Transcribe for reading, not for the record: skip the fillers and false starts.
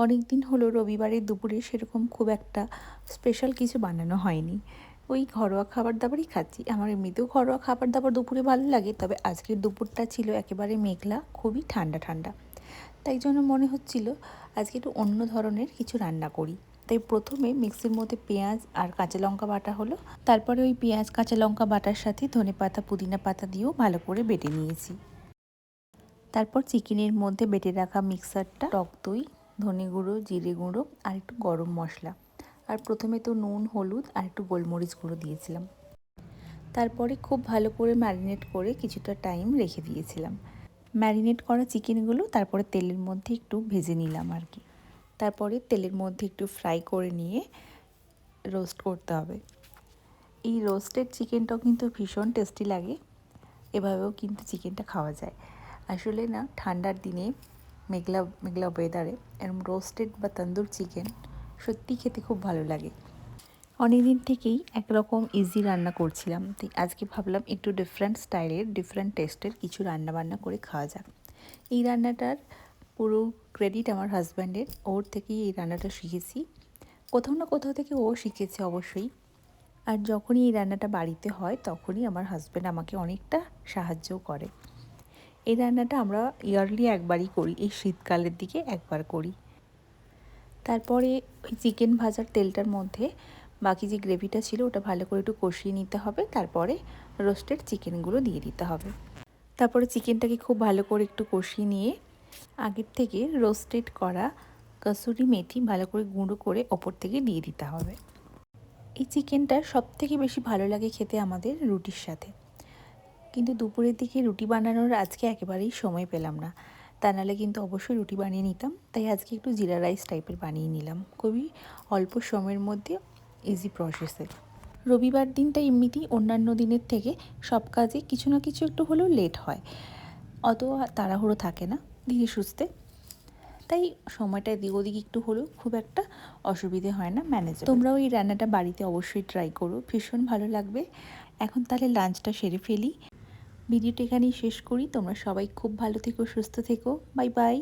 অনেক দিন হলো রবিবারের দুপুরে সেরকম খুব একটা স্পেশাল কিছু বানানো হয়নি। ওই ঘরোয়া খাবার দাবারই খাচ্ছি। আমার এমনিতেও ঘরোয়া খাবার দাবার দুপুরে ভালো লাগে, তবে আজকের দুপুরটা ছিল একেবারে মেঘলা, খুবই ঠান্ডা ঠান্ডা। তাই জন্য মনে হচ্ছিল আজকে একটু অন্য ধরনের কিছু রান্না করি। তাই প্রথমে মিক্সির মধ্যে পেঁয়াজ আর কাঁচা লঙ্কা বাটা হলো। তারপরে ওই পেঁয়াজ কাঁচা লঙ্কা বাটার সাথে ধনেপাতা পুদিনা পাতা দিয়েও ভালো করে বেটে নিয়েছি। তারপর চিকেনের মধ্যে বেটে রাখা মিক্সারটা, টক দই, ধনে গুঁড়ো, জিরে গুঁড়ো আর একটু গরম মশলা, আর প্রথমে তো নুন, হলুদ আর একটু গোলমরিচ গুঁড়ো দিয়েছিলাম। তারপরে খুব ভালো করে ম্যারিনেট করে কিছুটা টাইম রেখে দিয়েছিলাম। ম্যারিনেট করা চিকেনগুলো তারপরে তেলের মধ্যে একটু ভেজে নিলাম আর কি। তারপরে তেলের মধ্যে একটু ফ্রাই করে নিয়ে রোস্ট করতে হবে। এই রোস্টেড চিকেনটাও কিন্তু ভীষণ টেস্টি লাগে। এভাবেও কিন্তু চিকেনটা খাওয়া যায়। আসলে না, ঠান্ডার দিনে মেঘলা মেঘলা ওয়েদারে এরকম রোস্টেড বা তন্দুর চিকেন সত্যিই খেতে খুব ভালো লাগে। অনেক দিন থেকেই একরকম ইজি রান্না করছিলাম, তাই আজকে ভাবলাম একটু ডিফারেন্ট স্টাইলের, ডিফারেন্ট টেস্টের কিছু রান্নাবান্না করে খাওয়া যাক। এই রান্নাটার পুরো ক্রেডিট আমার হাজব্যান্ডের। ওর থেকেই এই রান্নাটা শিখেছি। কোথাও না কোথাও থেকে ও শিখেছে অবশ্যই। আর যখনই এই রান্নাটা বাড়িতে হয় তখনই আমার হাজব্যান্ড আমাকে অনেকটা সাহায্যও করে। এই রান্নাটা আমরা ইয়ারলি একবারই করি, এই শীতকালের দিকে একবার করি। তারপরে ওই চিকেন ভাজার তেলটার মধ্যে বাকি যে গ্রেভিটা ছিল ওটা ভালো করে একটু কষিয়ে নিতে হবে। তারপরে রোস্টেড চিকেনগুলো দিয়ে দিতে হবে। তারপরে চিকেনটাকে খুব ভালো করে একটু কষিয়ে নিয়ে আগের থেকে রোস্টেড করা কসুরি মেথি ভালো করে গুঁড়ো করে ওপর থেকে দিয়ে দিতে হবে। এই চিকেনটা সবথেকে বেশি ভালো লাগে খেতে আমাদের রুটির সাথে। কিন্তু দুপুরের দিকে রুটি বানানোর আজকে একেবারেই সময় পেলাম না। তা নাহলে কিন্তু অবশ্যই রুটি বানিয়ে নিতাম। তাই আজকে একটু জিরা রাইস টাইপের বানিয়ে নিলাম, খুবই অল্প সময়ের মধ্যে, ইজি প্রসেসে। রবিবার দিনটা এমনিতেই অন্যান্য দিনের থেকে সব কাজে কিছু না কিছু একটু হলেও লেট হয়, অত তাড়াহুড়ো থাকে না, ধীরে সুস্থে। তাই সময়টা এদিক ওদিক একটু হলেও খুব একটা অসুবিধে হয় না, ম্যানেজ। তোমরাও এই রান্নাটা বাড়িতে অবশ্যই ট্রাই করো, ভীষণ ভালো লাগবে। এখন তাহলে লাঞ্চটা সেরে ফেলি। ভিডিওটা এখানেই শেষ করি। তোমরা সবাই খুব ভালো থেকো, সুস্থ থেকো। Bye bye.